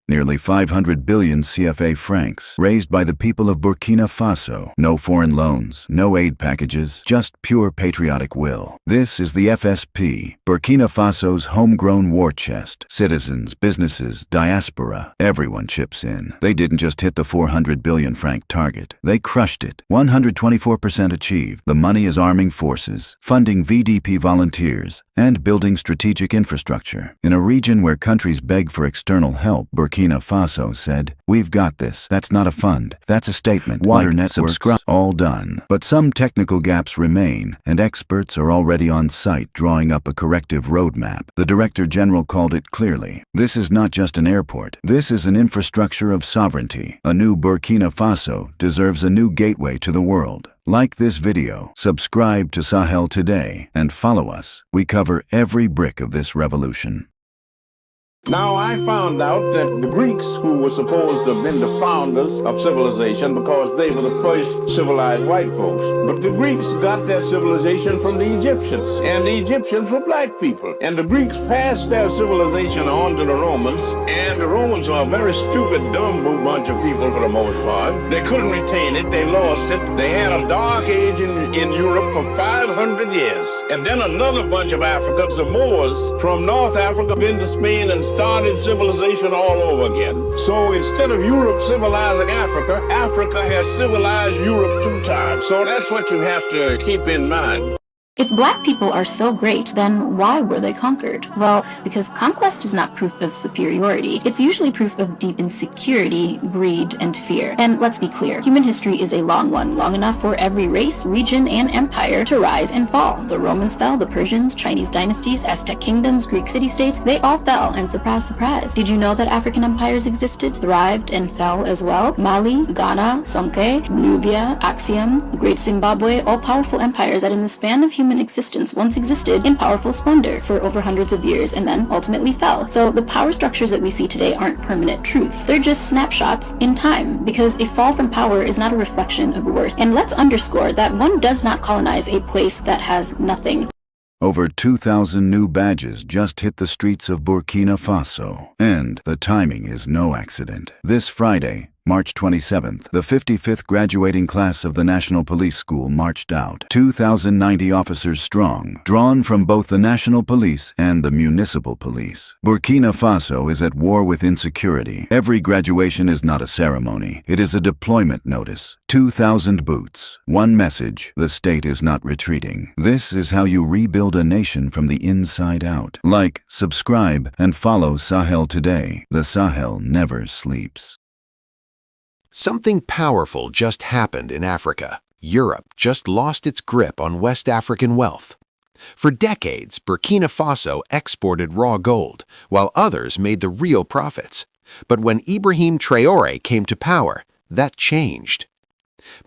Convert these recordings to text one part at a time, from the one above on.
Nearly 500 billion CFA francs raised by the people of Burkina Faso. No foreign loans, no aid packages, just pure patriotic will. This is the FSP, Burkina Faso's homegrown war chest. Citizens, businesses, diaspora, everyone chips in. They didn't just hit the 400 billion franc target. They crushed it. 124% achieved. The money is arming forces, funding VDP volunteers, and building strategic infrastructure. In a region where countries beg for external help, Burkina Faso said, "We've got this. That's not a fund. That's a statement." Water networks, subscribe, all done. But some technical gaps remain, and experts are already on site drawing up a corrective roadmap. The Director General called it clearly. This is not just an airport. This is an infrastructure of sovereignty. A new Burkina Faso deserves a new gateway to the world. Like this video, subscribe to Sahel Today, and follow us. We cover every brick of this revolution. Now, I found out that the Greeks, who were supposed to have been the founders of civilization because they were the first civilized white folks, but the Greeks got their civilization from the Egyptians, and the Egyptians were black people. And the Greeks passed their civilization on to the Romans, and the Romans are a very stupid, dumb bunch of people for the most part. They couldn't retain it. They lost it. They had a dark age in Europe for 500 years. And then another bunch of Africans, the Moors, from North Africa, been to Spain and started civilization all over again. So instead of Europe civilizing Africa, Africa has civilized Europe 2 times. So that's what you have to keep in mind. If black people are so great, then why were they conquered? Well, because conquest is not proof of superiority. It's usually proof of deep insecurity, greed, and fear. And let's be clear, human history is a long one, long enough for every race, region, and empire to rise and fall. The Romans fell, the Persians, Chinese dynasties, Aztec kingdoms, Greek city-states, they all fell, and surprise, surprise. Did you know that African empires existed, thrived, and fell as well? Mali, Ghana, Songhai, Nubia, Axiom, Great Zimbabwe, all powerful empires that in the span of human existence once existed in powerful splendor for over hundreds of years and then ultimately fell. So the power structures that we see today aren't permanent truths. They're just snapshots in time, because a fall from power is not a reflection of worth. And let's underscore that one does not colonize a place that has nothing. Over 2,000 new badges just hit the streets of Burkina Faso. And the timing is no accident. This Friday, March 27th, the 55th graduating class of the National Police School marched out, 2,090 officers strong, drawn from both the National Police and the Municipal Police. Burkina Faso is at war with insecurity. Every graduation is not a ceremony. It is a deployment notice. 2,000 boots. One message: the state is not retreating. This is how you rebuild a nation from the inside out. Like, subscribe, and follow Sahel Today. The Sahel never sleeps. Something powerful just happened in Africa. Europe just lost its grip on West African wealth. For decades, Burkina Faso exported raw gold, while others made the real profits. But when Ibrahim Traoré came to power, that changed.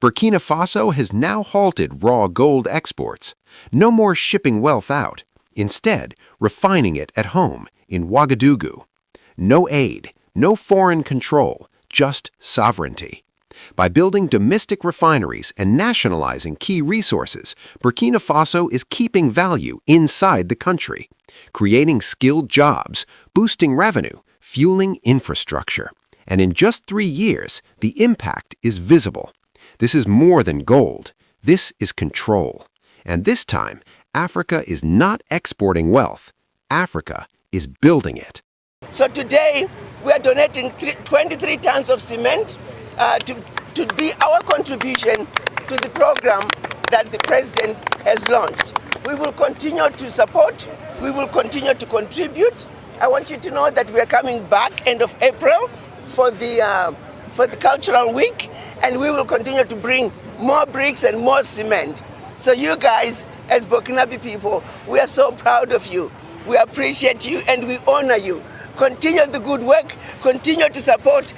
Burkina Faso has now halted raw gold exports. No more shipping wealth out. Instead, refining it at home in Ouagadougou. No aid, no foreign control, just sovereignty. By building domestic refineries and nationalizing key resources, Burkina Faso is keeping value inside the country, creating skilled jobs, boosting revenue, fueling infrastructure. And in just 3 years, the impact is visible. This is more than gold. This is control. And this time, Africa is not exporting wealth. Africa is building it. So today, we are donating 23 tons of cement to be our contribution to the program that the president has launched. We will continue to support. We will continue to contribute. I want you to know that we are coming back end of April for the cultural week, and we will continue to bring more bricks and more cement. So you guys, as Burkinabe people, we are so proud of you. We appreciate you and we honor you. Continue the good work, continue to support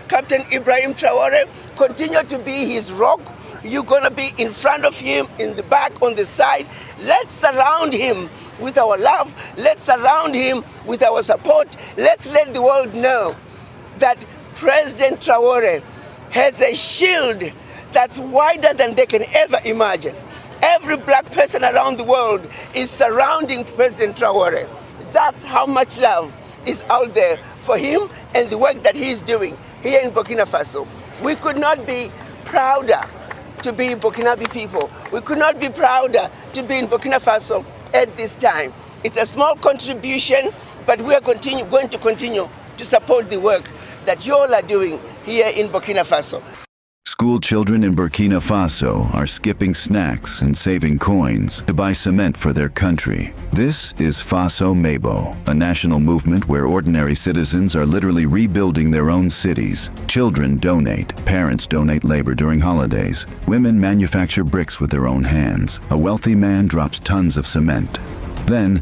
Captain Ibrahim Traoré, continue to be his rock. You're gonna be in front of him, in the back, on the side. Let's surround him with our love. Let's surround him with our support. Let's let the world know that President Traoré has a shield that's wider than they can ever imagine. Every black person around the world is surrounding President Traoré. That's how much love is out there for him and the work that he's doing here in Burkina Faso. We could not be prouder to be Burkinabe people. We could not be prouder to be in Burkina Faso at this time. It's a small contribution, but we are going to continue to support the work that you all are doing here in Burkina Faso. School children in Burkina Faso are skipping snacks and saving coins to buy cement for their country. This is Faso Mabo, a national movement where ordinary citizens are literally rebuilding their own cities. Children donate, parents donate labor during holidays, women manufacture bricks with their own hands. A wealthy man drops tons of cement. Then,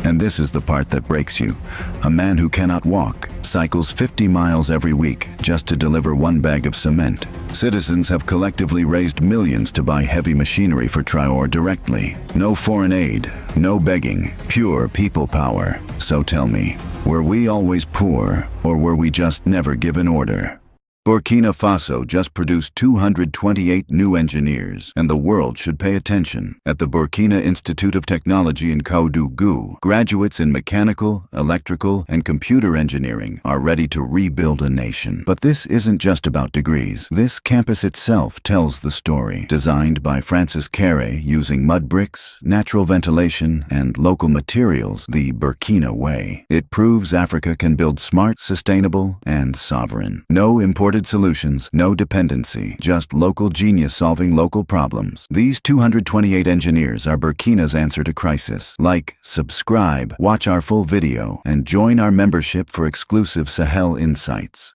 and this is the part that breaks you, a man who cannot walk cycles 50 miles every week just to deliver one bag of cement. Citizens have collectively raised millions to buy heavy machinery for Traoré directly. No foreign aid, no begging, pure people power. So tell me, were we always poor, or were we just never given order? Burkina Faso just produced 228 new engineers, and the world should pay attention. At the Burkina Institute of Technology in Ouagadougou, graduates in mechanical, electrical, and computer engineering are ready to rebuild a nation. But this isn't just about degrees. This campus itself tells the story. Designed by Francis Carré using mud bricks, natural ventilation, and local materials, the Burkina way. It proves Africa can build smart, sustainable, and sovereign. No imported solutions, no dependency, just local genius solving local problems. These 228 engineers are Burkina's answer to crisis. Like, subscribe, watch our full video, and join our membership for exclusive Sahel insights.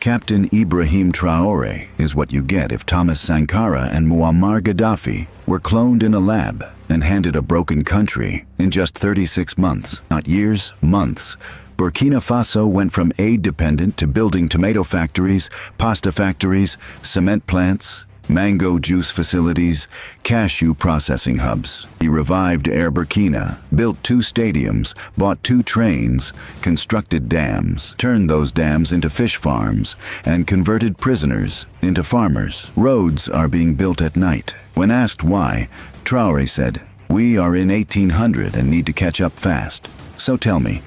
Captain Ibrahim Traoré is what you get if Thomas Sankara and Muammar Gaddafi were cloned in a lab and handed a broken country in just 36 months, not years, months. Burkina Faso went from aid-dependent to building tomato factories, pasta factories, cement plants, mango juice facilities, cashew processing hubs. He revived Air Burkina, built 2 stadiums, bought 2 trains, constructed dams, turned those dams into fish farms, and converted prisoners into farmers. Roads are being built at night. When asked why, Traoré said, "We are in 1800 and need to catch up fast." So tell me,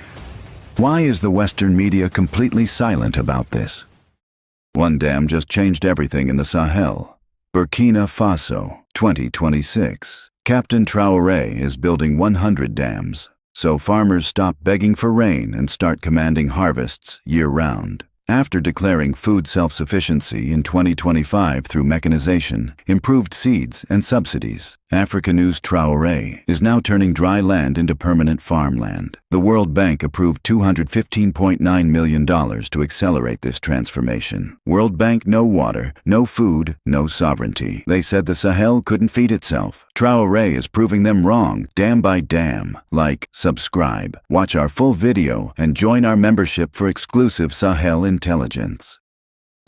why is the Western media completely silent about this? One dam just changed everything in the Sahel. Burkina Faso, 2026. Captain Traoré is building 100 dams, so farmers stop begging for rain and start commanding harvests year-round. After declaring food self-sufficiency in 2025 through mechanization, improved seeds, and subsidies, Africa News Traoré is now turning dry land into permanent farmland. The World Bank approved $215.9 million to accelerate this transformation. World Bank: no water, no food, no sovereignty. They said the Sahel couldn't feed itself. Traoré is proving them wrong, dam by dam. Like, subscribe, watch our full video, and join our membership for exclusive Sahel intelligence.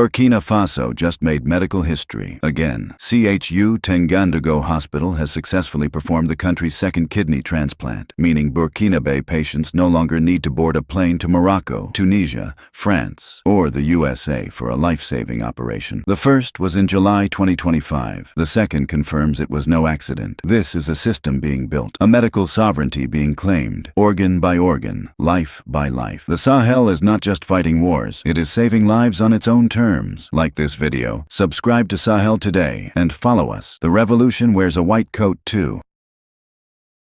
Burkina Faso just made medical history again. CHU Tengandago Hospital has successfully performed the country's second kidney transplant, meaning Burkinabe patients no longer need to board a plane to Morocco, Tunisia, France, or the USA for a life-saving operation. The first was in July 2025. The second confirms it was no accident. This is a system being built, a medical sovereignty being claimed, organ by organ, life by life. The Sahel is not just fighting wars, it is saving lives on its own terms. Like this video, subscribe to Sahel today, and follow us. The revolution wears a white coat too.